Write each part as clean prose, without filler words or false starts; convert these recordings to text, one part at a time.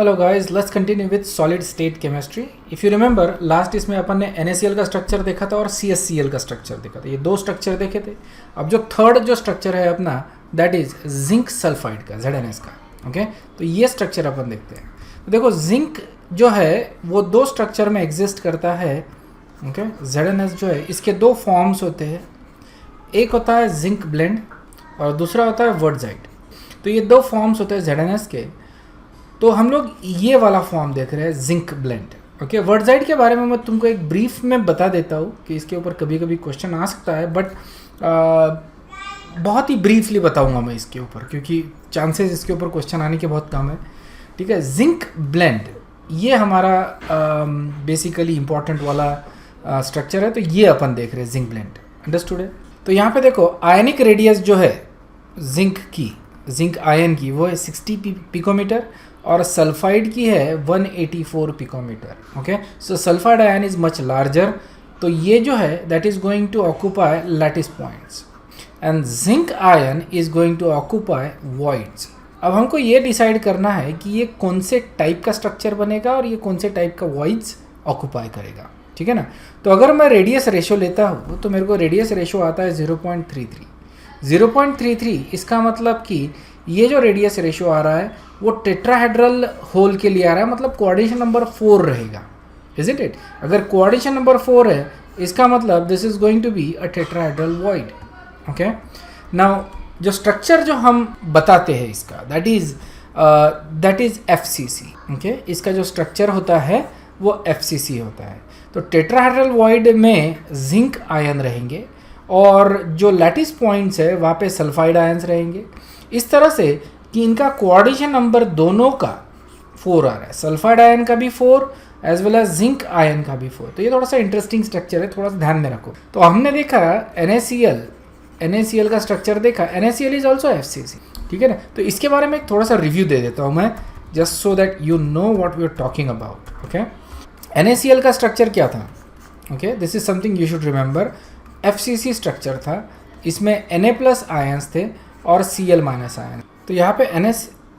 Hello guys, let's continue with solid state chemistry. If you remember last इसमें अपन ने NaCl का structure देखा था और CaCl का स्ट्रक्चर देखा था। ये दो स्ट्रक्चर देखे थे। अब जो थर्ड जो स्ट्रक्चर है अपना, दैट इज जिंक सल्फाइड का, ZnS का। ओके, तो ये स्ट्रक्चर अपन देखते हैं। तो देखो, जिंक जो है वो दो स्ट्रक्चर में एग्जिस्ट करता है। ओके, ZnS जो है इसके दो फॉर्म्स होते हैं। एक होता है जिंक ब्लेंड और दूसरा होता है वर्डजाइट। तो ये दो फॉर्म्स होते हैं ZnS के। तो हम लोग ये वाला फॉर्म देख रहे हैं, जिंक ब्लेंड। ओके, वर्डजाइट के बारे में मैं तुमको एक ब्रीफ में बता देता हूँ कि इसके ऊपर कभी कभी क्वेश्चन आ सकता है, बट बहुत ही ब्रीफली बताऊंगा मैं इसके ऊपर, क्योंकि चांसेस इसके ऊपर क्वेश्चन आने के बहुत कम है। ठीक है, जिंक ब्लेंड ये हमारा बेसिकली इंपॉर्टेंट वाला स्ट्रक्चर है। तो ये अपन देख रहे हैं जिंक ब्लेंड। अंडरस्टूड है? तो यहाँ पे देखो, आयनिक रेडियस जो है जिंक आयन की वो है 60 पिकोमीटर और सल्फाइड की है 184 picometre. Okay, so sulphide ion is much larger. तो ये जो है that is going to occupy lattice points and zinc ion is going to occupy voids. अब हमको ये डिसाइड करना है कि ये कौन से टाइप का स्ट्रक्चर बनेगा और ये कौन से टाइप का वॉइड्स ऑक्यूपाई करेगा। ठीक है ना? तो अगर मैं रेडियस रेशो लेता हूँ तो मेरे को रेडियस रेशो आता है 0.33। 0.33 इसका मतलब कि ये जो रेडियस रेशो आ रहा है वो टेट्राहेड्रल होल के लिए आ रहा है, मतलब कोऑर्डिनेशन नंबर 4 रहेगा। Is it? अगर कोऑर्डिनेशन नंबर 4 है इसका मतलब this is going to be a tetrahedral void. Okay, now जो स्ट्रक्चर जो हम बताते हैं इसका, दैट इज FCC। ओके, इसका जो स्ट्रक्चर होता है वो FCC होता है। तो टेट्राहेड्रल वॉइड में जिंक आयन रहेंगे और जो लैटिस पॉइंट्स है वहाँ पे सल्फाइड आयंस रहेंगे। इस तरह से कि इनका कोऑर्डिनेशन नंबर दोनों का 4 आ रहा है, सल्फाइड आयन का भी 4 as well as zinc ion का भी 4। तो ये थोड़ा सा इंटरेस्टिंग स्ट्रक्चर है, थोड़ा सा ध्यान में रखो। तो हमने देखा NaCl का स्ट्रक्चर देखा। NaCl is also FCC। ठीक है ना? तो इसके बारे में थोड़ा सा रिव्यू दे देता हूँ मैं, just so that you know what we are talking about. Okay, NaCl का स्ट्रक्चर क्या था? Okay, this is something you should remember. FCC structure था, इसमें Na+ आयंस थे और Cl- आयन। तो यहाँ पे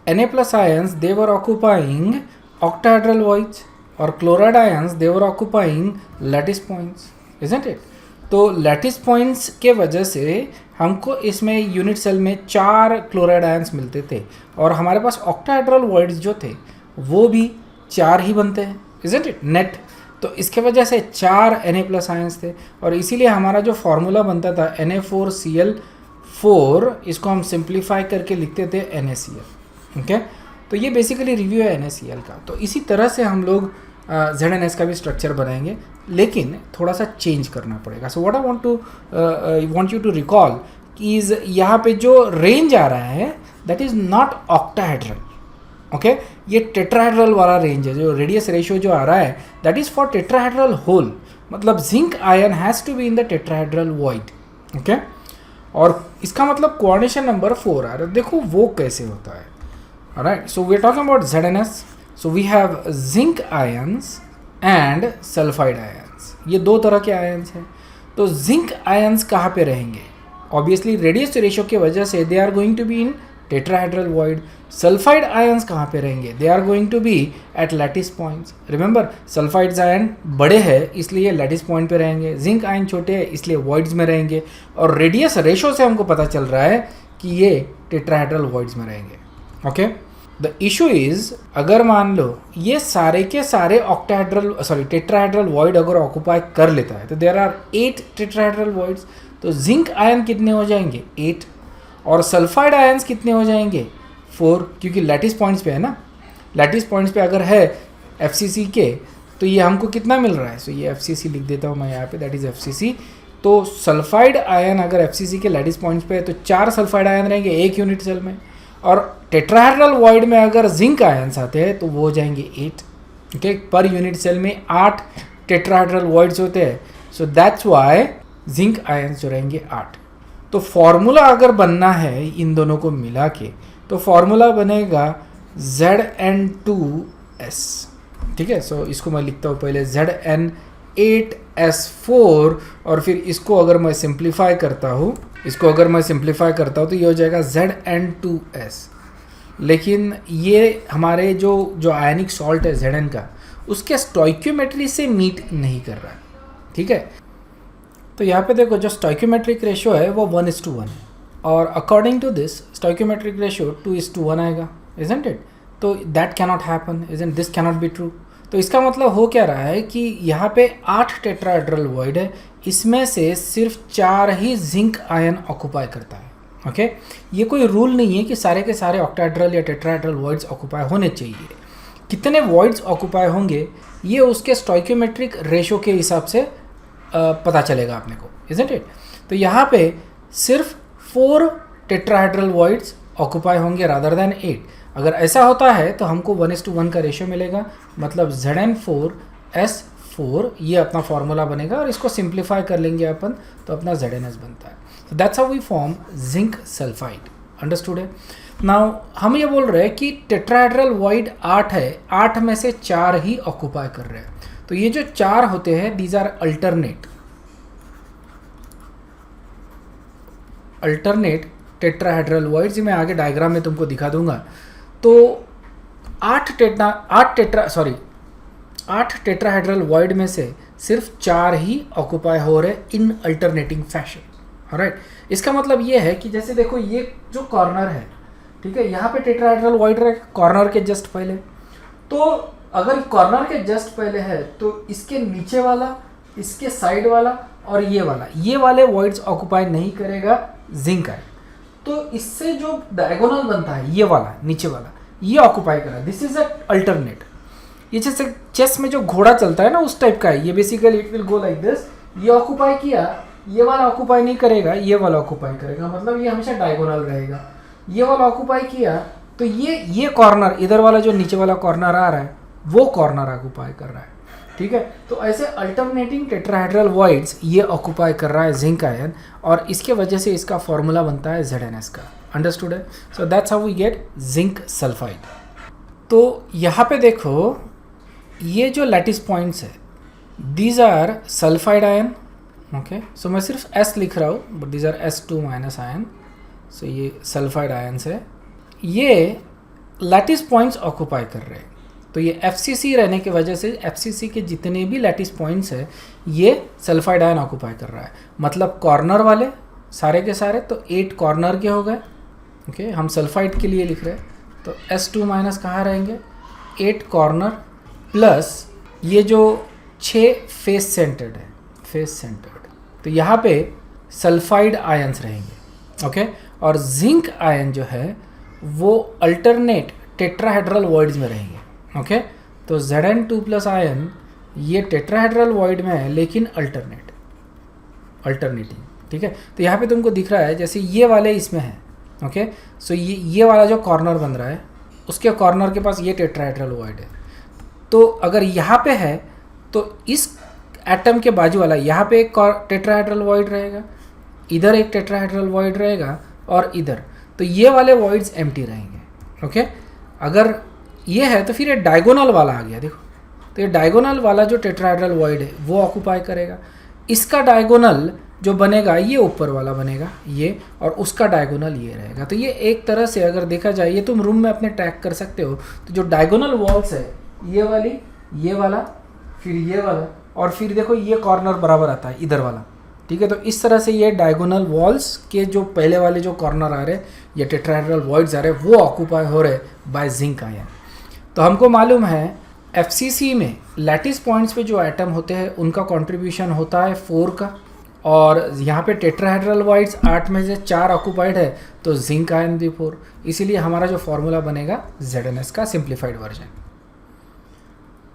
Na+ आयंस दे वर ऑक्यूपाइंग ऑक्टाहेड्रल वॉइड्स और chloride ions they were occupying lattice points. Isn't it? तो लैटिस पॉइंट्स के वजह से हमको इसमें यूनिट सेल में 4 क्लोराइड आयंस मिलते थे और हमारे पास ऑक्टाहेड्रल वॉइड्स जो थे वो भी 4 ही बनते हैं। Isn't it? नेट। तो इसके वजह से 4 Na+ आयंस थे और इसीलिए हमारा जो फॉर्मूला बनता था Na4Cl4, इसको हम सिंप्लीफाई करके लिखते थे NaCl। ओके, तो ये बेसिकली रिव्यू है NaCl का। तो इसी तरह से हम लोग ZnS का भी स्ट्रक्चर बनाएंगे, लेकिन थोड़ा सा चेंज करना पड़ेगा। So what I want you to recall is यहाँ पे जो रेंज आ रहा है that is not octahedral. Okay, ये टेट्राहेड्रल वाला रेंज है। जो रेडियस रेशियो जो आ रहा है that is for tetrahedral hole, मतलब zinc ion has to be in the tetrahedral void. Okay, और इसका मतलब कोऑर्डिनेशन नंबर 4 आ रहा है। देखो वो कैसे होता है। Alright, so we are talking about ZnS। So we have zinc ions and sulphide ions. ये दो तरह के आयंस हैं। तो जिंक आयंस कहाँ पे रहेंगे? ऑब्वियसली रेडियस रेशियो की वजह से they are going to be in tetrahedral void. Sulphide ions कहाँ पे रहेंगे? They are going to be at lattice points. Remember, sulphides ion बड़े हैं इसलिए लैटिस पॉइंट पे रहेंगे, जिंक आयन छोटे हैं इसलिए वॉइड्स में रहेंगे। और रेडियस रेशो से हमको पता चल रहा है कि ये टेट्राहेड्रल वॉइड्स में रहेंगे। ओके, द इशू इज, अगर मान लो ये सारे के सारे टेट्राहेड्रल वॉइड अगर ऑक्यूपाई कर लेता है तो देयर आर 8 टेट्राहेड्रल वॉइड्स। तो जिंक आयन कितने हो जाएंगे? 8। और सल्फाइड आयंस कितने हो जाएंगे? 4, क्योंकि लैटिस पॉइंट्स पे है ना। लैटिस पॉइंट्स पे अगर है FCC के तो ये हमको कितना मिल रहा है? सो ये FCC लिख देता हूँ मैं यहाँ पे, दैट इज FCC। तो सल्फाइड आयन अगर FCC के लैटिस पॉइंट्स पे है तो 4 सल्फाइड आयन रहेंगे एक यूनिट सेल में। और टेट्राहेड्रल वॉइड में अगर जिंक आयंस आते हैं तो वो हो जाएंगे 8। ओके, पर यूनिट सेल में 8 टेट्राहेड्रल वॉइड्स होते हैं। So that's why zinc ions जो रहेंगे 8। तो फॉर्मूला अगर बनना है इन दोनों को मिला के तो फॉर्मूला बनेगा Zn2S। ठीक है, सो इसको मैं लिखता हूँ पहले Zn8S4 और फिर इसको अगर मैं सिंप्लीफाई करता हूँ तो ये हो जाएगा Zn2S। लेकिन ये हमारे जो आयनिक सॉल्ट है Zn का, उसके स्टोइक्योमेट्री से मीट नहीं कर रहा है, ठीक है। तो यहाँ पे देखो जो स्टोइक्योमेट्रिक रेशियो है वो 1:1 है, और अकॉर्डिंग टू दिस स्टोइक्योमेट्रिक रेशियो 2:1 आएगा, इजंट इट। तो that cannot happen, isn't this cannot be true. तो इसका मतलब हो क्या रहा है कि यहाँ पे 8 टेट्राहेड्रल वॉइड है, इसमें से सिर्फ 4 ही जिंक आयन ऑक्यूपाई करता है, ओके। ये कोई रूल नहीं है कि सारे के सारे ऑक्टाहेड्रल या टेट्राहेड्रल वॉइड्स ऑक्यूपाई होने चाहिए। कितने वॉइड्स ऑक्यूपाई होंगे ये उसके स्टोइक्योमेट्रिक रेशियो के हिसाब से पता चलेगा अपने को, इजंट इट। तो यहाँ पे सिर्फ 4 टेट्राहेड्रल वॉइड्स ऑक्यूपाई होंगे रादर देन 8। अगर ऐसा होता है तो हमको 1:1 का रेशियो मिलेगा, मतलब Zn4S4 ये अपना फॉर्मूला बनेगा, और इसको सिंप्लीफाई कर लेंगे अपन तो अपना ZnS बनता है। तो that's how we form zinc sulphide, understood है। नाउ हम ये बोल रहे हैं कि टेट्राहेड्रल वॉइड 8 है, 8 में से 4 ही ऑक्यूपाई कर रहे हैं। तो ये जो 4 होते हैं these are alternate tetrahedral voids. मैं आगे डायग्राम में तुमको दिखा दूंगा। तो 8 टेट्राहेड्रल वॉइड में से सिर्फ 4 ही ऑक्यूपाई हो रहे इन अल्टरनेटिंग फैशन, ऑलराइट। इसका मतलब ये है कि जैसे देखो ये जो कॉर्नर है, ठीक है, यहाँ पे टेट्राहेड्रल वॉइड रहे कॉर्नर के जस्ट पहले। तो अगर कॉर्नर के जस्ट पहले है तो इसके नीचे वाला, इसके साइड वाला और ये वाले वॉइड्स ऑक्यूपाई नहीं करेगा जिंक आयन। तो इससे जो डायगोनल बनता है ये वाला नीचे वाला, ये ऑक्यूपाई करा, दिस इज अ अल्टरनेट। ये जैसे चेस में जो घोड़ा चलता है ना उस टाइप का है ये, basically it will go like this. ये ऑक्यूपाई किया, ये वाला ऑक्यूपाई नहीं करेगा, ये वाला ऑक्यूपाई करेगा, मतलब ये हमेशा डायगोनल रहेगा। ये वाला ऑक्यूपाई किया तो ये कॉर्नर, इधर वाला जो नीचे वाला कॉर्नर आ रहा है वो कॉर्नर ऑक्यूपाई कर रहा है, ठीक है। तो ऐसे अल्टरनेटिंग टेट्राहेड्रल वॉइड्स ये ऑक्यूपाई कर रहा है जिंक आयन, और इसके वजह से इसका फॉर्मूला बनता है ZnS का, अंडरस्टूड है। So that's how we get zinc sulphide. तो यहाँ पे देखो ये जो लैटिस पॉइंट्स है these are sulphide ion, okay. So मैं सिर्फ S लिख रहा हूँ, but these are S2- ion. So ये सल्फाइड आयन्स है, ये लैटिस पॉइंट्स ऑक्यूपाई कर रहे हैं। तो ये FCC रहने की वजह से FCC के जितने भी लैटिस पॉइंट्स है ये सल्फाइड आयन ऑक्यूपाई कर रहा है, मतलब कॉर्नर वाले सारे के सारे। तो 8 कॉर्नर के हो गए, ओके। हम सल्फाइड के लिए लिख रहे हैं तो S2- कहाँ रहेंगे, 8 कॉर्नर प्लस ये जो 6 फेस सेंटर्ड है, फेस सेंटर्ड। तो यहाँ पे सल्फाइड आयन्स रहेंगे, ओके। और जिंक आयन जो है वो अल्टरनेट टेट्राहेड्रल वॉइड्स में रहेंगे, ओके। तो Zn2+ आयन ये टेट्राहेड्रल वॉइड में है लेकिन अल्टरनेटिंग, ठीक है। तो यहाँ पे तुमको दिख रहा है जैसे ये वाले इसमें है, ओके। सो ये वाला जो कॉर्नर बन रहा है उसके कॉर्नर के पास ये टेट्राहेड्रल वॉइड है। तो अगर यहाँ पे है तो इस एटम के बाजू वाला यहाँ पे एक टेट्राहेड्रल वॉइड रहेगा, इधर एक टेट्राहेड्रल वॉइड रहेगा और इधर, तो ये वाले वॉइड्स एम्प्टी रहेंगे, ओके। अगर ये है तो फिर ये डायगोनल वाला आ गया, देखो। तो ये डायगोनल वाला जो टेट्राहेड्रल वॉइड है वो ऑक्यूपाई करेगा। इसका डायगोनल जो बनेगा ये ऊपर वाला बनेगा ये, और उसका डायगोनल ये रहेगा। तो ये एक तरह से अगर देखा जाए ये तुम रूम में अपने ट्रैक कर सकते हो। तो जो डायगोनल वॉल्स है ये वाली, ये वाला, फिर ये वाला, और फिर देखो ये कॉर्नर बराबर आता है इधर वाला, ठीक है। तो इस तरह से ये डायगोनल वॉल्स के जो पहले वाले जो कॉर्नर आ रहे हैं या टेट्राहेड्रल वॉइड्स आ रहे हैं वो ऑक्यूपाई हो रहे बाय जिंक आयन। तो हमको मालूम है FCC में लैटिस पॉइंट्स पे जो एटम होते हैं उनका कंट्रीब्यूशन होता है 4 का, और यहाँ पे टेट्राहेड्रल वॉइड्स 8 में से 4 ऑक्यूपाइड है तो जिंक आयन भी 4। इसीलिए हमारा जो फॉर्मूला बनेगा ZnS का सिंप्लीफाइड वर्जन।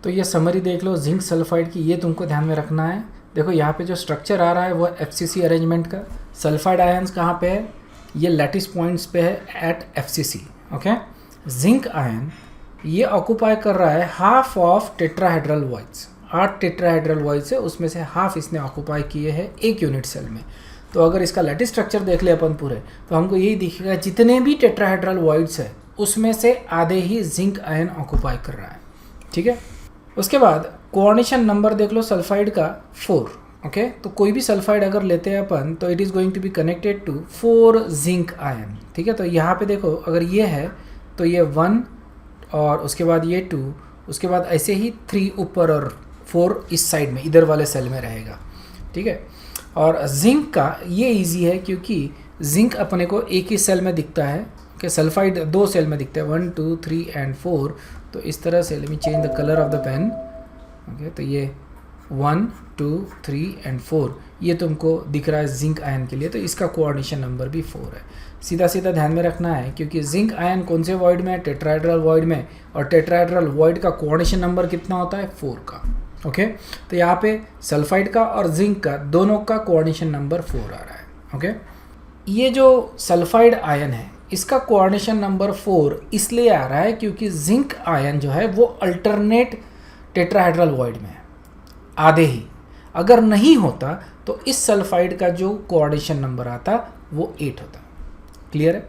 तो ये समरी देख लो जिंक सल्फाइड की, ये तुमको ध्यान में रखना है। देखो यहाँ पे जो स्ट्रक्चर आ रहा है वो FCC अरेंजमेंट का, सल्फाइड आयन्स कहाँ पे है, ये लैटिस पॉइंट्स पे है at FCC, okay. Zinc ion ये ऑक्यूपाई कर रहा है half of tetrahedral voids, 8 tetrahedral voids है उसमें से हाफ इसने ऑक्यूपाई किए हैं एक यूनिट सेल में। तो अगर इसका लैटिस स्ट्रक्चर देख ले अपन पूरे तो हमको यही दिखेगा जितने भी टेट्राहेड्रल वॉइड्स है उसमें से आधे ही जिंक आयन ऑक्यूपाई कर रहा है, ठीक है। उसके बाद कोऑर्डिनेशन नंबर देख लो सल्फाइड का 4, ओके। तो कोई भी सल्फाइड अगर लेते हैं अपन तो it is going to be connected to 4 zinc ion, ठीक है। तो यहाँ पे देखो अगर ये है तो ये 1 और उसके बाद ये 2, उसके बाद ऐसे ही 3 ऊपर और 4 इस साइड में इधर वाले सेल में रहेगा, ठीक है। और जिंक का ये इजी है क्योंकि जिंक अपने को एक ही सेल में दिखता है कि सल्फाइड 2 सेल में दिखता है, 1 2 3 एंड 4। तो इस तरह से let me change the colour of the pen, okay. तो ये 1 2 3 एंड 4 ये तुमको दिख रहा है जिंक आयन के लिए, तो इसका कोऑर्डिनेशन नंबर भी 4 है। सीधा सीधा ध्यान में रखना है क्योंकि जिंक आयन कौन से वॉइड में है, टेट्राहेड्रल वॉइड में, और टेट्राहेड्रल वॉइड का कोऑर्डिनेशन नंबर कितना होता है, 4 का, ओके। तो यहाँ पे सल्फाइड का और जिंक का दोनों का कोऑर्डिनेशन नंबर 4 आ रहा है, ओके। ये जो सल्फाइड आयन है इसका कोऑर्डिनेशन नंबर 4 इसलिए आ रहा है क्योंकि जिंक आयन जो है वो अल्टरनेट टेट्राहेड्रल वॉइड में है, आधे ही। अगर नहीं होता तो इस सल्फाइड का जो कोऑर्डिनेशन नंबर आता वो 8 होता। क्लियर है?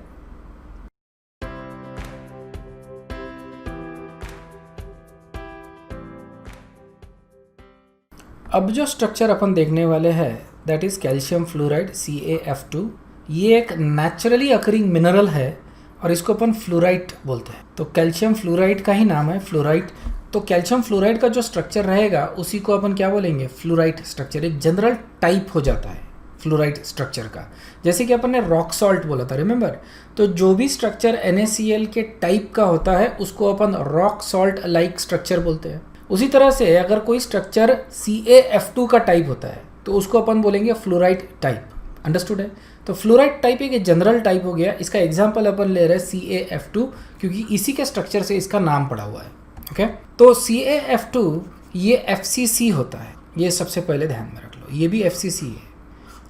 अब जो स्ट्रक्चर अपन देखने वाले हैं that is calcium fluoride CaF2। ये एक नेचुरली अकरिंग मिनरल है और इसको अपन फ्लोराइड बोलते हैं। तो कैल्शियम फ्लोराइड का ही नाम है फ्लोराइड। तो कैल्शियम फ्लोराइड का जो स्ट्रक्चर रहेगा उसी को अपन क्या बोलेंगे, फ्लोराइड स्ट्रक्चर। एक जनरल टाइप हो जाता है फ्लोराइड स्ट्रक्चर का, जैसे कि अपन ने रॉक सॉल्ट बोला था, रिमेंबर। तो जो भी स्ट्रक्चर NaCl के टाइप का होता है उसको अपन रॉक सॉल्ट लाइक स्ट्रक्चर बोलते हैं। उसी तरह से अगर कोई स्ट्रक्चर CaF2 का टाइप होता है तो उसको अपन बोलेंगे फ्लोराइड टाइप। अंडरस्टूड है? तो फ्लोराइड टाइप एक जनरल टाइप हो गया। इसका एग्जांपल अपन ले रहे हैं CaF2 क्योंकि इसी के स्ट्रक्चर से इसका नाम पड़ा हुआ है, ओके। तो CaF2 ये FCC होता है, ये सबसे पहले ध्यान में रख लो, ये भी FCC है,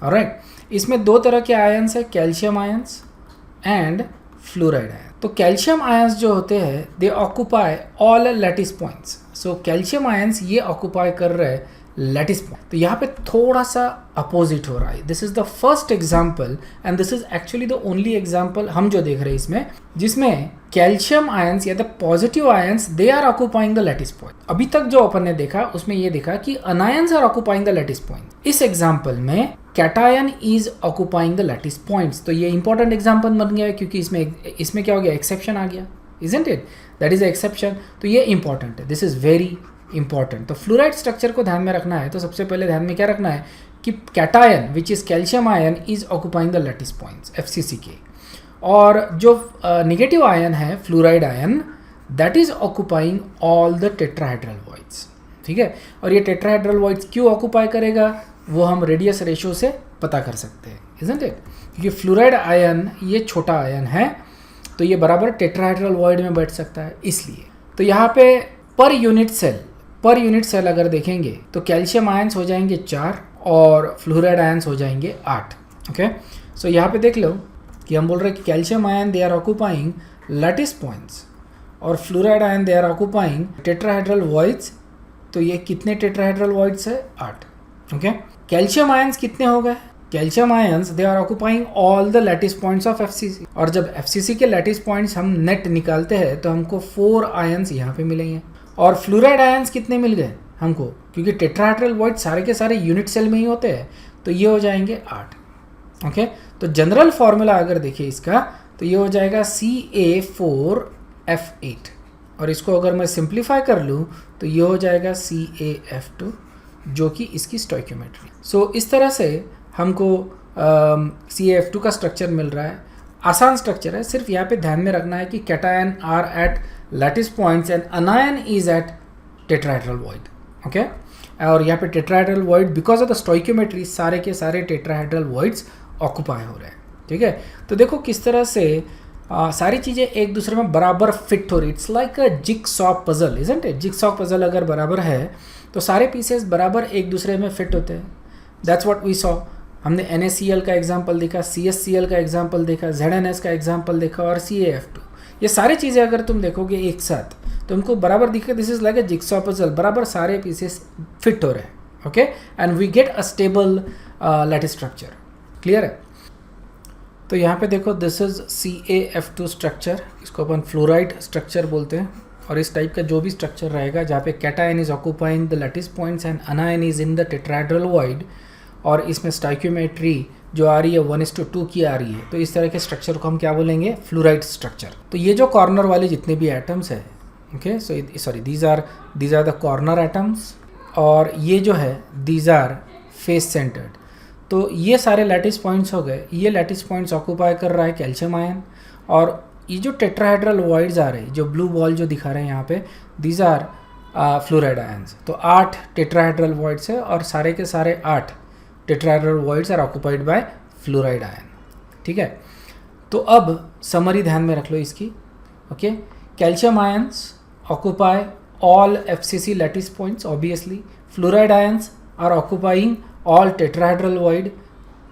ऑलराइट। इसमें 2 तरह के आयंस है, calcium ions and fluoride ion. तो कैल्शियम आयंस जो होते हैं दे occupy all lattice points. So calcium ions ये ऑक्यूपाई कर रहे हैं लैटिस पॉइंट। तो यहाँ पे थोड़ा सा अपोजिट हो रहा है। This is the first example and this is actually the only example हम जो देख रहे हैं इसमें, जिसमें कैल्शियम आयंस या the positive ions they are occupying the lattice point. अभी तक जो अपन ने देखा उसमें ये देखा कि anions are occupying the lattice point. इस एग्जाम्पल में cation is occupying the lattice points. तो ये इंपॉर्टेंट एग्जाम्पल बन गया है क्योंकि इसमें क्या हो गया, एक्सेप्शन आ गया, isn't it? That is exception. तो ये इंपॉर्टेंट है, दिस इज वेरी इंपॉर्टेंट। तो फ्लोराइड स्ट्रक्चर को ध्यान में रखना है तो सबसे पहले ध्यान में क्या रखना है कि cation which is calcium ion is occupying the lattice points FCC के, और जो नेगेटिव आयन है fluoride ion that is occupying all the tetrahedral voids, ठीक है। और ये टेट्राहेड्रल वॉइड्स क्यों ऑक्यूपाई करेगा वो हम रेडियस रेशियो से पता कर सकते हैं, इजंट इट? क्योंकि फ्लोराइड आयन ये छोटा आयन है तो ये बराबर टेट्राहेड्रल वॉइड में बैठ सकता है, इसलिए। तो यहाँ पे पर यूनिट सेल अगर देखेंगे तो कैल्शियम आयंस हो जाएंगे 4 और फ्लोराइड आयंस हो जाएंगे 8, ओके। सो यहाँ पे देख लो कि हम बोल रहे हैं कि calcium ion they are occupying lattice points और fluoride ion they are occupying tetrahedral voids. तो ये कितने टेट्राहेड्रल वॉइड्स है, 8, ओके। कैल्शियम आयंस कितने हो गए, calcium ions they are occupying all the lattice points of FCC। और जब FCC के लैटिस पॉइंट्स हम नेट निकालते हैं तो हमको 4 आयंस यहाँ पे मिलेंगे। और फ्लोराइड आयंस कितने मिल गए हमको, क्योंकि टेट्राहेड्रल वॉइड सारे के सारे यूनिट सेल में ही होते हैं, तो ये हो जाएंगे 8, ओके। तो जनरल फॉर्मूला अगर देखिए इसका तो ये हो जाएगा Ca4F8 और इसको अगर मैं सिंप्लीफाई कर लूँ तो ये हो जाएगा CaF2 जो कि इसकी स्टोइकियोमेट्री। सो इस तरह से हमको CaF2 का स्ट्रक्चर मिल रहा है। आसान स्ट्रक्चर है, सिर्फ यहाँ पे ध्यान में रखना है कि cation are at lattice points and anion is at tetrahedral void, okay. और यहाँ पे tetrahedral void because of the stoichiometry सारे के सारे टेट्राहेड्रल वॉइड्स ऑक्यूपाई हो रहे हैं, ठीक है। तो देखो किस तरह से सारी चीज़ें एक दूसरे में बराबर फिट हो रही। It's like a jigsaw puzzle, isn't it? Jigsaw puzzle अगर बराबर है तो सारे पीसेस बराबर एक दूसरे में फिट होते हैं। That's what we saw. हमने NaCl का एग्जाम्पल देखा, CSCl का एग्जाम्पल देखा, ZnS का एग्जाम्पल देखा और CaF2। ये सारी चीज़ें अगर तुम देखोगे एक साथ तो तुमको बराबर दिखेगा this is like a jigsaw puzzle, बराबर सारे पीसेस फिट हो रहे हैं, okay. And we get a stable lattice structure. Clear है? तो यहाँ पे देखो दिस इज CaF2 स्ट्रक्चर, इसको अपन फ्लोराइड स्ट्रक्चर बोलते हैं। और इस टाइप का जो भी स्ट्रक्चर रहेगा जहाँ पे cation is occupying the lattice points and anion is in the tetrahedral void, और इसमें स्टोइकियोमेट्री जो आ रही है 1:2 की आ रही है, तो इस तरह के स्ट्रक्चर को हम क्या बोलेंगे, फ्लोराइड स्ट्रक्चर। तो ये जो कॉर्नर वाले जितने भी एटम्स है, okay, so sorry these are the corner atoms, और ये जो है दीज आर फेस सेंटर्ड। तो ये सारे लैटिस पॉइंट्स हो गए। ये लैटिस पॉइंट्स ऑक्यूपाई कर रहा है कैल्शियम आयन, और ये जो टेट्राहेड्रल वॉइड्स आ रहे हैं, जो ब्लू बॉल जो दिखा रहे हैं यहाँ पे, दीज आर फ्लोराइड आयंस। तो 8 टेट्राहेड्रल वॉइड्स है, और सारे के सारे 8 tetrahedral voids are occupied by fluoride ion. ठीक है, तो अब समरी ध्यान में रख लो इसकी। Okay, calcium ions occupy all FCC lattice points obviously, fluoride ions are occupying all tetrahedral void,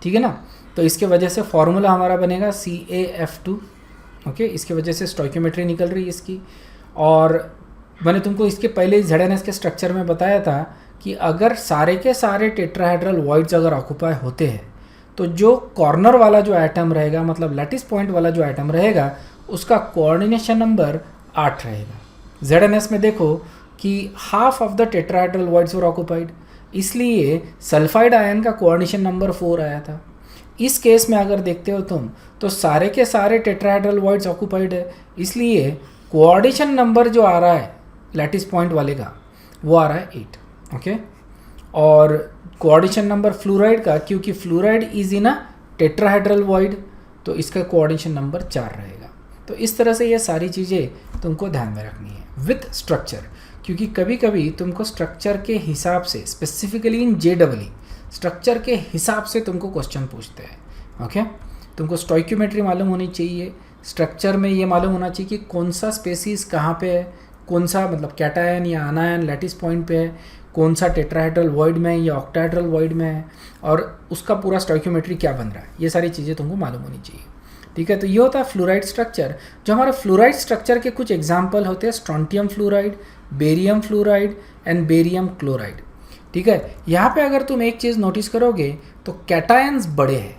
ठीक है ना। तो इसके वजह से फॉर्मूला हमारा बनेगा CaF2। ओके, इसके वजह से स्टोइकियोमेट्री निकल रही है इसकी। और मैंने तुमको इसके पहले ZnS के स्ट्रक्चर में बताया था कि अगर सारे के सारे टेट्राहेड्रल वॉइड्स अगर ऑक्यूपाई होते हैं, तो जो कॉर्नर वाला जो एटम रहेगा, मतलब लैटिस पॉइंट वाला जो एटम रहेगा, उसका कोऑर्डिनेशन नंबर 8 रहेगा। ZnS में देखो कि half of the tetrahedral voids were occupied, इसलिए सल्फाइड आयन का कोऑर्डिनेशन नंबर 4 आया था। इस केस में अगर देखते हो तुम, तो सारे के सारे टेट्राहेड्रल वॉइड्स ऑक्यूपाइड है, इसलिए कोऑर्डिनेशन नंबर जो आ रहा है लैटिस पॉइंट वाले का, वो आ रहा है 8। ओके, और कोऑर्डिनेशन नंबर फ्लोराइड का, क्योंकि fluoride is in a tetrahedral void, तो इसका कोऑर्डिनेशन नंबर 4 रहेगा। तो इस तरह से ये सारी चीज़ें तुमको ध्यान में रखनी है विथ स्ट्रक्चर, क्योंकि कभी कभी तुमको स्ट्रक्चर के हिसाब से, स्पेसिफिकली इन JEE स्ट्रक्चर के हिसाब से तुमको क्वेश्चन पूछते हैं। ओके, तुमको स्टोइकियोमेट्री मालूम होनी चाहिए, स्ट्रक्चर में ये मालूम होना चाहिए कि कौन सा स्पेसीज कहाँ पे है, कौन सा मतलब कैटायन या अनायन लैटिस पॉइंट पे है, कौन सा टेट्राहेड्रल वॉइड में है या ऑक्टाहेड्रल वॉइड में है, और उसका पूरा स्टोइकियोमेट्री क्या बन रहा है, ये सारी चीज़ें तुमको मालूम होनी चाहिए। ठीक है, तो ये होता है फ्लोराइड स्ट्रक्चर। जो हमारा फ्लोराइड स्ट्रक्चर के कुछ एग्जाम्पल होते हैं, strontium fluoride, barium fluoride and barium chloride. ठीक है, यहाँ पे अगर तुम एक चीज़ नोटिस करोगे तो कैटायंस बड़े हैं,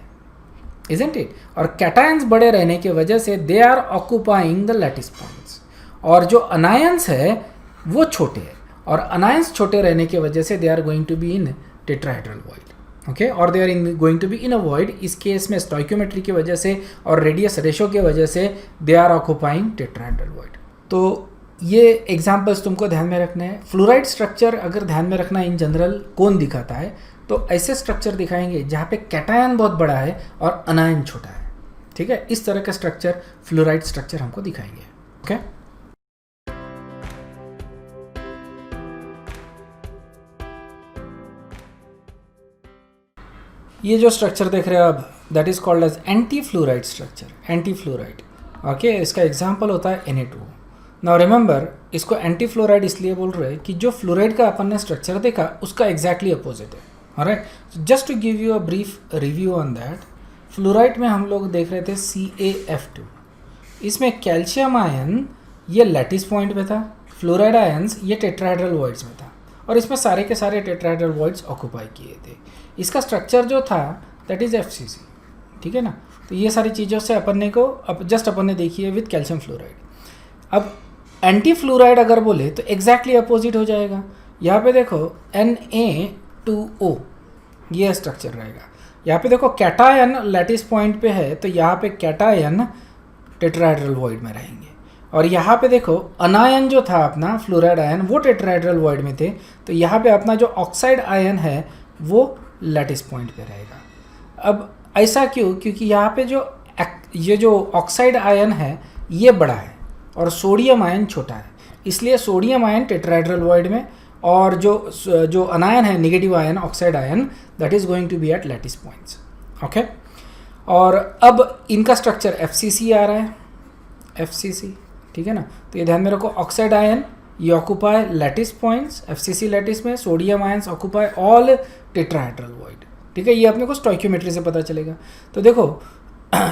इजंट इट, और कैटायंस बड़े रहने की वजह से they are occupying the lattice points, और जो अनायंस है वो छोटे हैं, और अनायंस छोटे रहने की वजह से they are going to be in tetrahedral void. Okay, और they are going to be in a void. इस केस में स्टोइकियोमेट्री की वजह से और रेडियस रेशो की वजह से they are occupying tetrahedral void. तो ये एग्जाम्पल्स तुमको ध्यान में रखने हैं। फ्लोराइड स्ट्रक्चर अगर ध्यान में रखना इन जनरल कौन दिखाता है, तो ऐसे स्ट्रक्चर दिखाएंगे जहाँ पे कैटायन बहुत बड़ा है और अनायन छोटा है। ठीक है, इस तरह का स्ट्रक्चर फ्लोराइड स्ट्रक्चर हमको दिखाएंगे। ओके, ये जो स्ट्रक्चर देख रहे हैं अब, that is called as anti fluoride structure, anti fluoride. Okay, इसका एग्जाम्पल होता है Na2। नाउ रिमेंबर, इसको एंटी फ्लोराइड इसलिए बोल रहे हैं कि जो फ्लोराइड का अपन ने स्ट्रक्चर देखा उसका एग्जैक्टली अपोजिट है। Alright, just to give you a brief review on that, fluoride में हम लोग देख रहे थे CaF2। इसमें कैल्शियम आयन ये लैटिस पॉइंट पे था, फ्लोराइड आयन्स ये टेट्राहेड्रल वॉइड्स में था, और इसमें सारे के सारे टेट्राहेड्रल वॉइड्स ऑक्यूपाई किए थे। इसका स्ट्रक्चर जो था दैट इज़ FCC। ठीक है ना, तो ये सारी चीज़ों से अपन ने को अपन ने देखी है विथ कैल्शियम फ्लोराइड। अब एंटी फ्लोराइड अगर बोले तो एग्जैक्टली अपोजिट हो जाएगा। यहाँ पे देखो Na2O ये स्ट्रक्चर रहेगा। यहाँ पे देखो कैटायन लैटिस पॉइंट पे है, तो यहाँ पे कैटायन टेट्राहेड्रल वॉइड में रहेंगे, और यहाँ पे देखो अनायन जो था अपना फ्लोराइड आयन वो टेट्राहेड्रल वॉइड में थे, तो यहाँ पे अपना जो ऑक्साइड आयन है वो लैटिस पॉइंट पे रहेगा। अब ऐसा क्यों? क्योंकि यहाँ पे ये जो ऑक्साइड आयन है ये बड़ा है और सोडियम आयन छोटा है, इसलिए सोडियम आयन टेट्राहेड्रल वॉइड में, और जो अनायन है negative ion oxide ion that is going to be at lattice points. Okay, और अब इनका स्ट्रक्चर FCC आ रहा है, FCC। ठीक है ना, तो ये ध्यान में रखो, ऑक्साइड आयन ये occupy lattice points, FCC lattice में, sodium ions occupy all tetrahedral void. ठीक है, ये अपने को स्टोइकियोमेट्री से पता चलेगा। तो देखो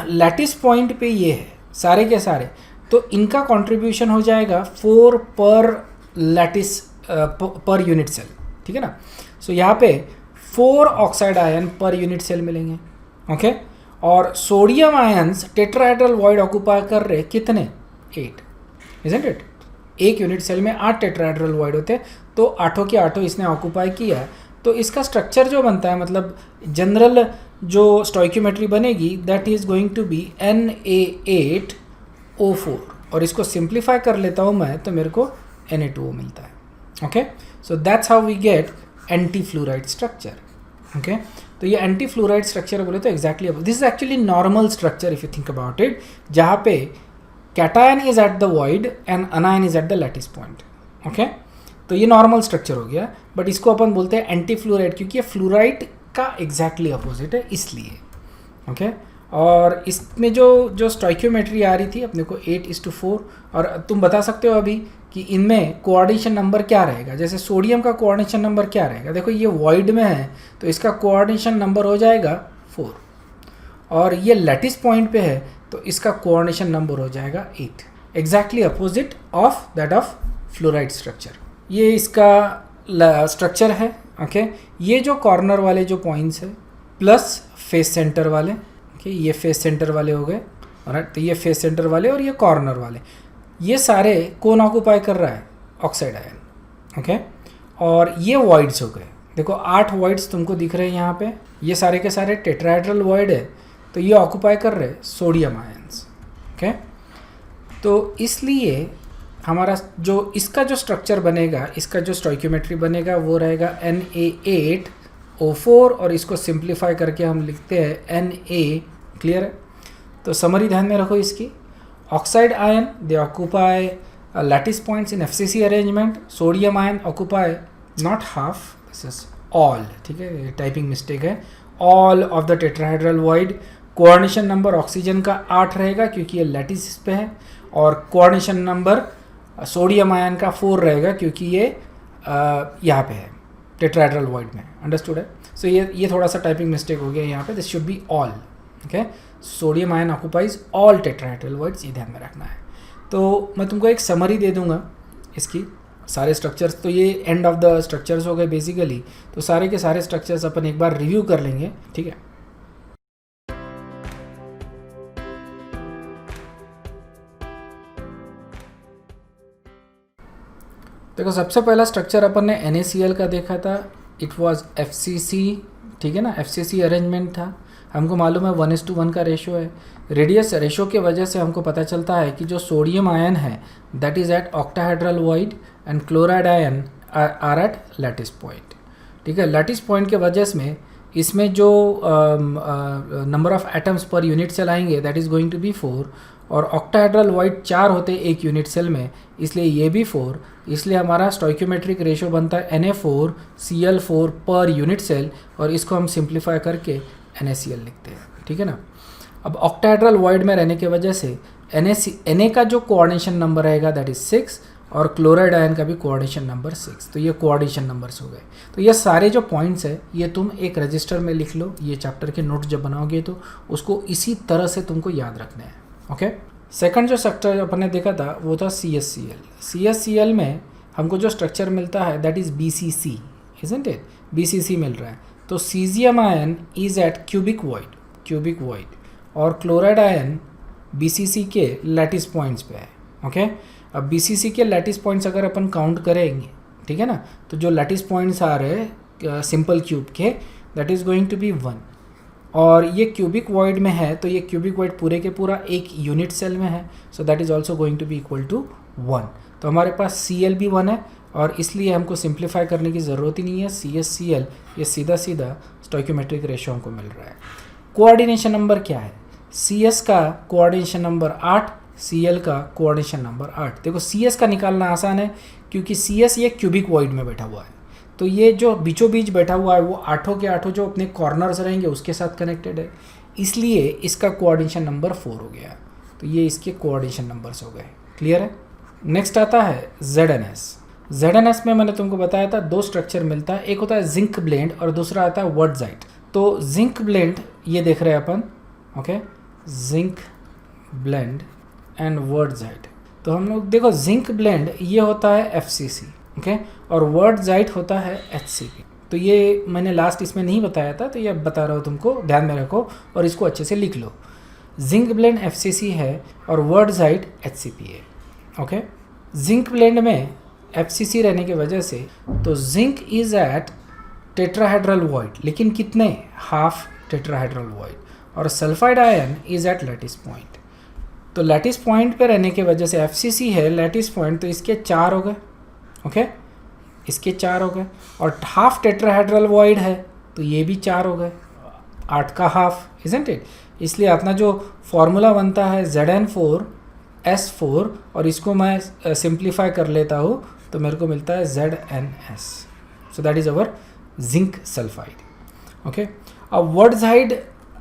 लैटिस पॉइंट पे ये है सारे के सारे, तो इनका कंट्रीब्यूशन हो जाएगा 4 पर लैटिस पर यूनिट सेल। ठीक है ना, सो यहाँ पे 4 oxide ion per unit cell मिलेंगे। ओके, और sodium ions tetrahedral void occupy कर रहे कितने? 8, इजंट इट? एक यूनिट सेल में 8 टेट्राहेड्रल वॉइड होते, तो 8 के 8 इसने ऑक्यूपाई किया। तो इसका स्ट्रक्चर जो बनता है, मतलब जनरल जो स्टोइकियोमेट्री बनेगी that is going to be Na8O4, और इसको सिंप्लीफाई कर लेता हूँ मैं तो मेरे को Na2O मिलता है. Okay, so that's how we get anti fluoride structure. Okay, तो ये एंटी फ्लोराइड स्ट्रक्चर बोले तो exactly this is actually normal structure if you think about it, जहाँ पे cation is at the void and anion is at the lattice point. Okay, तो ये normal structure हो गया, बट इसको अपन बोलते हैं एंटी फ्लोराइड क्योंकि ये फ्लोराइड का एग्जैक्टली अपोजिट है इसलिए. ओके, और इसमें जो स्टोइकियोमेट्री आ रही थी अपने को 8:4, और तुम बता सकते हो अभी कि इनमें कोऑर्डिनेशन नंबर क्या रहेगा. जैसे सोडियम का कोऑर्डिनेशन नंबर क्या रहेगा, देखो ये वॉइड में है तो इसका कोऑर्डिनेशन नंबर हो जाएगा 4, और ये लैटिस पॉइंट पे है तो इसका कोऑर्डिनेशन नंबर हो जाएगा 8, exactly opposite of that of fluoride structure. ये इसका स्ट्रक्चर है. ओके, ये जो कॉर्नर वाले जो पॉइंट्स है प्लस फेस सेंटर वाले, ओके, ये फेस सेंटर वाले हो गए, ऑलराइट. तो ये फेस सेंटर वाले और ये कॉर्नर वाले, ये सारे कौन ऑक्यूपाई कर रहा है, ऑक्साइड आयन. ओके, और ये वॉइड्स हो गए. देखो 8 वॉइड्स तुमको दिख रहे हैं यहाँ पे, ये सारे के सारे टेट्राहेड्रल वॉइड है, तो ये ऑक्यूपाई कर रहे हैं सोडियम आयंस. ओके, तो इसलिए हमारा जो इसका जो स्ट्रक्चर बनेगा, इसका जो स्टोइकियोमेट्री बनेगा वो रहेगा Na8O4, और इसको सिंप्लीफाई करके हम लिखते हैं Na. क्लियर है. तो समरी ध्यान में रखो इसकी. Oxide ion, they occupy lattice points in FCC arrangement. Sodium ion occupy not half, this is all. ठीक है, ये टाइपिंग मिस्टेक है. All of the tetrahedral void. Coordination number oxygen का 8 रहेगा क्योंकि ये लैटिस पे है, और कोऑर्डिनेशन नंबर सोडियम आयन का 4 रहेगा क्योंकि ये यहाँ पे है टेट्राहेड्रल वॉइड में. अंडरस्टूड है. सो ये थोड़ा सा टाइपिंग मिस्टेक हो गया यहाँ पे. This should be all. Okay, sodium ion occupies all tetrahedral voids, ये ध्यान में रखना है. तो मैं तुमको एक समरी दे दूंगा इसकी सारे स्ट्रक्चर्स. तो ये एंड ऑफ द स्ट्रक्चर्स हो गए बेसिकली. तो सारे के सारे स्ट्रक्चर्स अपन एक बार रिव्यू कर लेंगे. ठीक है. देखो सबसे पहला स्ट्रक्चर अपन ने NaCl का देखा था. It was FCC. ठीक है ना, FCC अरेंजमेंट था. हमको मालूम है 1:1 का रेशो है. रेडियस रेशो के वजह से हमको पता चलता है कि जो सोडियम आयन है that is at octahedral void and chloride ion are at lattice point. ठीक है, लैटिस पॉइंट के वजह में इसमें जो number of atoms per unit cell आएंगे that is going to be 4, और ऑक्टाहेड्रल वॉइड 4 होते हैं एक यूनिट सेल में, इसलिए ये भी 4. इसलिए हमारा स्टोइकियोमेट्रिक रेशो बनता है Na4Cl4 पर यूनिट सेल, और इसको हम सिंप्लीफाई करके NaCl लिखते हैं. ठीक है ना. अब ऑक्टाहेड्रल वॉइड में रहने की वजह से Na का जो कोऑर्डिनेशन नंबर रहेगा दैट इज़ 6, और क्लोराइड आयन का भी कोऑर्डिनेशन नंबर 6. तो ये कोऑर्डिनेशन नंबर्स हो गए. तो ये सारे जो पॉइंट्स है ये तुम एक रजिस्टर में लिख लो. ये चैप्टर के नोट्स जब बनाओगे तो उसको इसी तरह से तुमको याद रखना है. ओके, सेकंड जो स्ट्रक्चर अपन ने देखा था वो था CSCl. CSCl में हमको जो स्ट्रक्चर मिलता है that is BCC, isn't it. BCC मिल रहा है. तो caesium ion is at cubic void, और क्लोराइड आयन BCC के लैटिस पॉइंट्स पे है. ओके, अब BCC के लैटिस पॉइंट्स अगर अपन काउंट करेंगे, ठीक है ना, तो जो लैटिस पॉइंट्स आ रहे हैं सिंपल क्यूब के that is going to be 1, और ये क्यूबिक वॉइड में है तो ये क्यूबिक वॉइड पूरे के पूरा एक यूनिट सेल में है. So that is also going to be equal to 1. तो हमारे पास Cl भी 1 है, और इसलिए हमको सिंप्लीफाई करने की ज़रूरत ही नहीं है. CSCl ये सीधा स्टोइकियोमेट्रिक रेशो हमको मिल रहा है. कोऑर्डिनेशन नंबर क्या है, CS का कोऑर्डिनेशन नंबर 8, Cl का कोऑर्डिनेशन नंबर 8. देखो CS का निकालना आसान है क्योंकि CS ये क्यूबिक वॉइड में बैठा हुआ है, तो ये जो बीचों बीच बैठा हुआ है वो 8 के 8 जो अपने कॉर्नर्स रहेंगे उसके साथ कनेक्टेड है, इसलिए इसका कोऑर्डिनेशन नंबर 4 हो गया. तो ये इसके कोऑर्डिनेशन नंबर्स हो गए. क्लियर है. नेक्स्ट आता है ZNS में मैंने तुमको बताया था 2 स्ट्रक्चर मिलता है. एक होता है जिंक ब्लेंड और दूसरा आता है वर्डजाइट. तो जिंक ब्लेंड ये देख रहे हैं अपन. Okay, zinc blende and wurtzite. तो हम लोग देखो जिंक ब्लेंड ये होता है FCC. ओके, और वर्डजाइट होता है HCP. तो ये मैंने लास्ट इसमें नहीं बताया था, तो ये बता रहा हूँ तुमको, ध्यान में रखो और इसको अच्छे से लिख लो. जिंक ब्लेंड FCC है और वर्डजाइट HCP है. ओके, जिंक ब्लेंड में FCC रहने की वजह से तो zinc is at tetrahedral void, लेकिन कितने, हाफ टेट्राहेड्रल वॉइड, और sulphide ion is at lattice point. तो लैटिस पॉइंट पे रहने की वजह से FCC है लैटिस पॉइंट, तो इसके 4 हो गए, ओके, इसके 4 हो गए, और हाफ टेट्राहेड्रल वॉइड है तो ये भी 4 हो गए, 8 का हाफ, इजंट इट। इसलिए अपना जो फॉर्मूला बनता है Zn4S4, और इसको मैं सिंप्लीफाई कर लेता हूँ तो मेरे को मिलता है ZnS। So that is our zinc sulphide, okay. अब wurtzite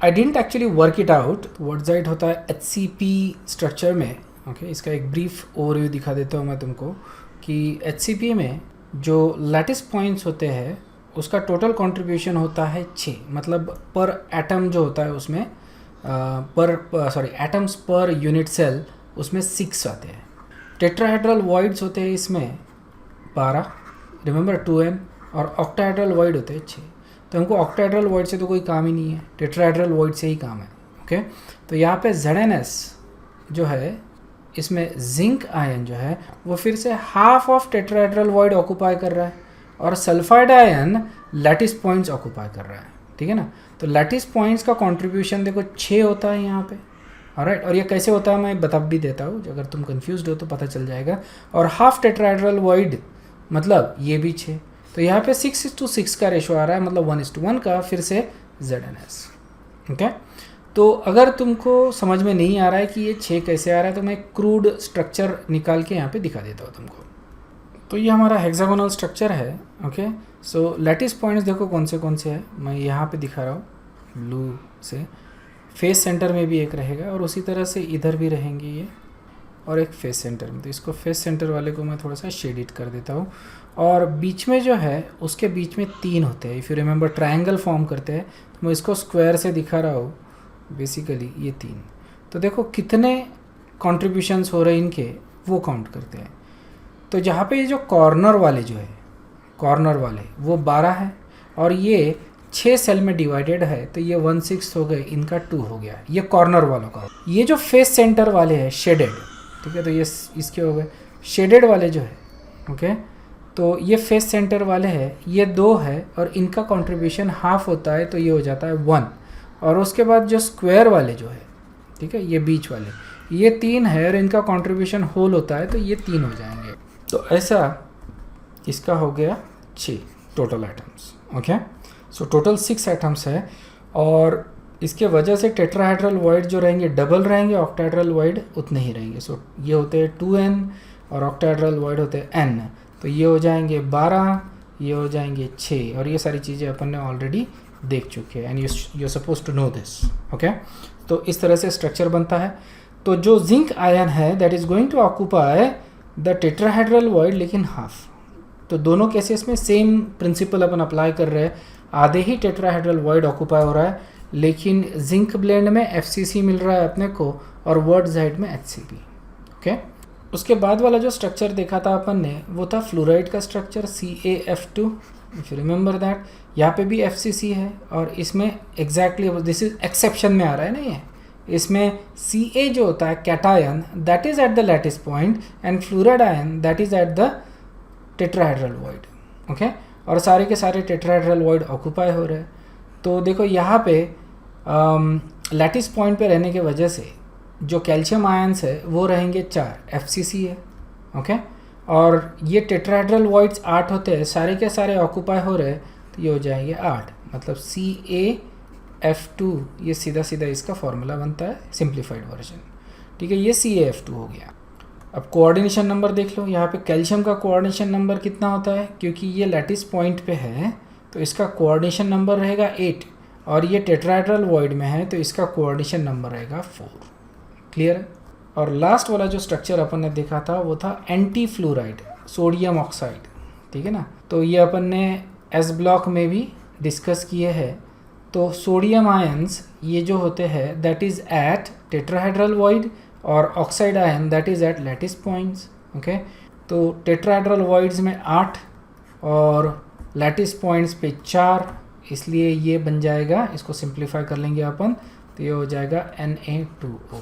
I didn't actually work it out. Wurtzite होता है HCP स्ट्रक्चर में, ओके। इसका एक ब्रीफ ओवरव्यू दिखा देता हूँ मैं तुमको कि HCP में जो लैटिस पॉइंट्स होते हैं उसका टोटल कंट्रीब्यूशन होता है 6, मतलब पर एटम जो होता है उसमें एटम्स पर यूनिट सेल उसमें 6 आते हैं। टेट्राहेड्रल वॉइड्स होते हैं इसमें 12, रिमेंबर 2n, और ऑक्टाहेड्रल वॉइड होते हैं 6। तो हमको ऑक्टाहेड्रल वॉइड से तो कोई काम ही नहीं है, टेट्राहेड्रल वॉइड से ही काम है, ओके। तो यहाँ पे ZnS जो है इसमें जिंक आयन जो है वो फिर से half of tetrahedral void occupy कर रहा है, और sulphide ion lattice points occupy कर रहा है, ठीक है ना। तो लैटिस पॉइंट्स का कंट्रीब्यूशन देखो 6 होता है यहाँ पे, ऑलराइट। और ये कैसे होता है मैं बता भी देता हूँ, अगर तुम कंफ्यूज्ड हो तो पता चल जाएगा। और हाफ टेट्राहेड्रल वॉइड मतलब ये भी 6, तो यहाँ पे 6:6 का रेशो आ रहा है, मतलब 1:1 का फिर से ZnS, ओके। तो अगर तुमको समझ में नहीं आ रहा है कि ये 6 कैसे आ रहा है तो मैं क्रूड स्ट्रक्चर निकाल के यहाँ पे दिखा देता हूँ तुमको। तो ये हमारा हेक्सागोनल स्ट्रक्चर है, ओके। सो लैटिस पॉइंट्स देखो कौन से हैं, मैं यहाँ पे दिखा रहा हूँ ब्लू से। फेस सेंटर में भी एक रहेगा और उसी तरह से इधर भी रहेंगे ये, और एक फेस सेंटर में। तो इसको फेस सेंटर वाले को मैं थोड़ा सा शेडिट कर देता हूँ, और बीच में जो है उसके बीच में 3 होते हैं। If you remember triangle form करते हैं, तो मैं इसको स्क्वायर से दिखा रहा हूँ बेसिकली ये 3। तो देखो कितने कॉन्ट्रीब्यूशंस हो रहे हैं इनके, वो काउंट करते हैं। तो जहाँ पे ये जो कॉर्नर वाले जो है, कॉर्नर वाले वो 12 है, और ये 6 सेल में डिवाइडेड है, तो ये 1/6 हो गए, इनका 2 हो गया, ये कॉर्नर वालों का। ये जो फेस सेंटर वाले हैं शेडेड, ठीक है, तो ये इसके हो गए शेडेड वाले जो है, ओके। तो ये फेस सेंटर वाले हैं, ये 2 है, और इनका कंट्रीब्यूशन हाफ होता है, तो ये हो जाता है 1। और उसके बाद जो स्क्वायर वाले जो है, ठीक है, ये बीच वाले, ये 3 है, और इनका कंट्रीब्यूशन होल होता है, तो ये 3 हो जाएंगे। तो ऐसा इसका हो गया 6 total atoms, okay. So total 6 atoms है, और इसके वजह से टेट्राहेड्रल वॉइड जो रहेंगे डबल रहेंगे, ऑक्टाहेड्रल वॉइड उतने ही रहेंगे। सो ये होते हैं 2n, और ऑक्टाहेड्रल वॉइड होते हैं n। तो ये हो जाएंगे 12, ये हो जाएंगे 6, और ये सारी चीज़ें अपन ने ऑलरेडी देख चुके हैं, and you suppose to know this, okay. तो इस तरह से स्ट्रक्चर बनता है। तो जो जिंक आयन है that is going to occupy the tetrahedral void, लेकिन हाफ। तो दोनों केसेस में सेम प्रिंसिपल अपन अप्लाई कर रहे हैं, आधे ही टेट्राहेड्रल वॉइड ऑक्यूपाई हो रहा है, लेकिन जिंक ब्लेंड में FCC मिल रहा है अपने को, और वर्डजाइड में HCP, ओके। उसके बाद वाला जो स्ट्रक्चर देखा था अपन ने वो था फ्लोराइड का structure CaF2, if you remember that. यहाँ पे भी FCC है, और इसमें एग्जैक्टली दिस इज एक्सेप्शन में आ रहा है ना, ये इसमें Ca जो होता है cation that is at the lattice point, and fluoride ion that is at the tetrahedral void, okay. और सारे के सारे टेट्राहेड्रल वॉइड ऑक्यूपाई हो रहे हैं। तो देखो यहाँ पे लैटिस पॉइंट पे रहने के वजह से जो कैल्शियम आयंस है वो रहेंगे 4, FCC है, ओके। और ये टेट्राहेड्रल वॉइड्स 8 होते हैं, सारे के सारे ऑक्यूपाई हो रहे हैं, तो ये हो जाएंगे 8, मतलब CaF2, ये सीधा सीधा इसका फॉर्मूला बनता है सिंप्लीफाइड वर्जन, ठीक है। ये CaF2 हो गया। अब कोऑर्डिनेशन नंबर देख लो, यहाँ पे कैल्शियम का कोऑर्डिनेशन नंबर कितना होता है, क्योंकि ये लैटिस पॉइंट पे है तो इसका कोऑर्डिनेशन नंबर रहेगा 8, और ये टेट्राहेड्रल वॉइड में है तो इसका कोऑर्डिनेशन नंबर रहेगा 4, क्लियर है। और लास्ट वाला जो स्ट्रक्चर अपन ने देखा था वो था एंटी फ्लोराइड सोडियम ऑक्साइड, ठीक है ना। तो ये अपन ने S ब्लॉक में भी डिस्कस किए हैं। तो सोडियम आयंस ये जो होते हैं that is at tetrahedral void, और oxide ion that is at lattice points, okay. तो टेट्राहेड्रल वॉइड्स में 8 और लैटिस पॉइंट्स पे 4, इसलिए ये बन जाएगा, इसको सिंप्लीफाई कर लेंगे अपन, तो ये हो जाएगा Na2O,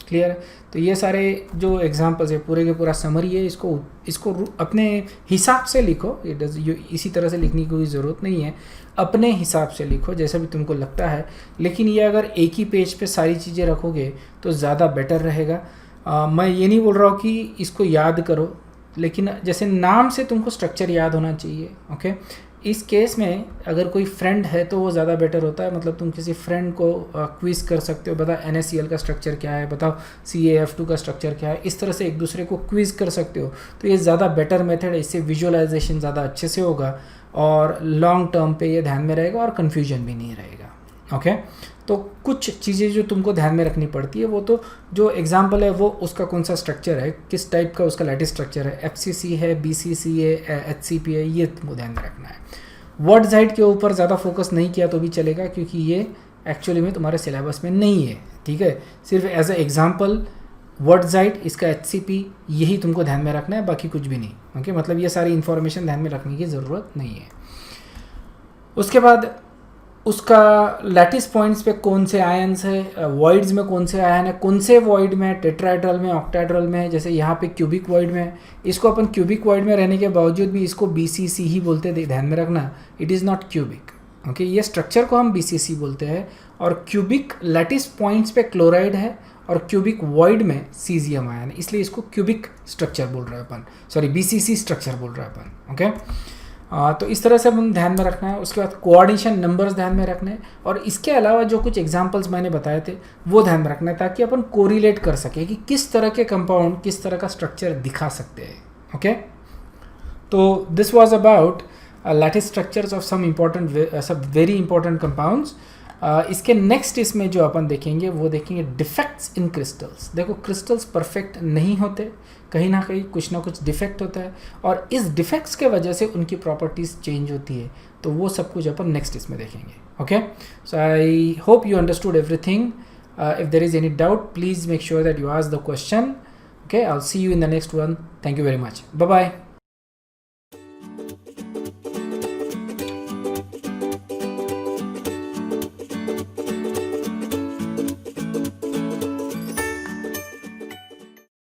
क्लियर है? तो ये सारे जो एग्जांपल्स है पूरे के पूरा समरी है, इसको अपने हिसाब से लिखो। इसी तरह से लिखने की कोई ज़रूरत नहीं है, अपने हिसाब से लिखो जैसा भी तुमको लगता है। लेकिन ये अगर एक ही पेज पे सारी चीज़ें रखोगे तो ज़्यादा बेटर रहेगा। मैं ये नहीं बोल रहा हूँ कि इसको याद करो, लेकिन जैसे नाम से तुमको स्ट्रक्चर याद होना चाहिए। ओके, इस केस में अगर कोई फ्रेंड है तो वो ज़्यादा बेटर होता है। मतलब तुम किसी फ्रेंड को क्विज कर सकते हो, बताओ NaCl का स्ट्रक्चर क्या है, बताओ CaF2 का स्ट्रक्चर क्या है। इस तरह से एक दूसरे को क्विज कर सकते हो, तो ये ज़्यादा बेटर मेथड है। इससे विजुअलाइजेशन ज़्यादा अच्छे से होगा और लॉन्ग टर्म पे ये ध्यान में रहेगा और कन्फ्यूजन भी नहीं रहेगा। ओके, तो कुछ चीज़ें जो तुमको ध्यान में रखनी पड़ती है, वो तो जो एग्जाम्पल है वो उसका कौन सा स्ट्रक्चर है, किस टाइप का उसका लैटिस स्ट्रक्चर है, FCC है, BCC है, HCP है, ये तुमको ध्यान में रखना है। वर्डज़ाइट के ऊपर ज़्यादा फोकस नहीं किया तो भी चलेगा, क्योंकि ये एक्चुअली में तुम्हारे सिलेबस में नहीं है। ठीक है, सिर्फ एज ए एग्जाम्पल वर्डज़ाइट, इसका HCP, यही तुमको ध्यान में रखना है, बाकी कुछ भी नहीं। ओके, मतलब ये सारी इन्फॉर्मेशन ध्यान में रखने की ज़रूरत नहीं है। उसके बाद उसका लैटिस पॉइंट्स पे कौन से आयन्स है, वॉइड्स में कौन से आयन है, कौन से वॉइड में, टेट्राहेड्रल में, ऑक्टाहेड्रल में, जैसे यहाँ पे क्यूबिक वॉइड में। इसको अपन क्यूबिक वॉइड में रहने के बावजूद भी इसको BCC ही बोलते हैं, ध्यान में रखना, it is not cubic. Okay, ये स्ट्रक्चर को हम BCC बोलते हैं। और क्यूबिक लैटिस पॉइंट्स पे क्लोराइड है और क्यूबिक वॉइड में सीजियम आयन है, इसलिए इसको क्यूबिक स्ट्रक्चर बोल रहे हैं अपन, सॉरी BCC स्ट्रक्चर बोल रहे हैं अपन। ओके, तो इस तरह से हम ध्यान में रखना है। उसके बाद कोऑर्डिनेशन नंबर्स ध्यान में रखने हैं, और इसके अलावा जो कुछ एग्जांपल्स मैंने बताए थे वो ध्यान में रखना है, ताकि अपन कोरिलेट कर सके कि किस तरह के कंपाउंड किस तरह का स्ट्रक्चर दिखा सकते हैं। ओके, तो this was about lattice structures of some very important compounds. इसके नेक्स्ट इसमें जो अपन देखेंगे वो देखेंगे डिफेक्ट्स इन क्रिस्टल्स। देखो, क्रिस्टल्स परफेक्ट नहीं होते, कहीं ना कहीं कुछ ना कुछ डिफेक्ट होता है, और इस डिफेक्ट्स के वजह से उनकी प्रॉपर्टीज़ चेंज होती है। तो वो सब कुछ अपन नेक्स्ट इसमें देखेंगे। Okay, so I hope you understood everything. If there is any doubt, please make sure that you ask the question. Okay, I will see you in the next one. Thank you very much, bye bye.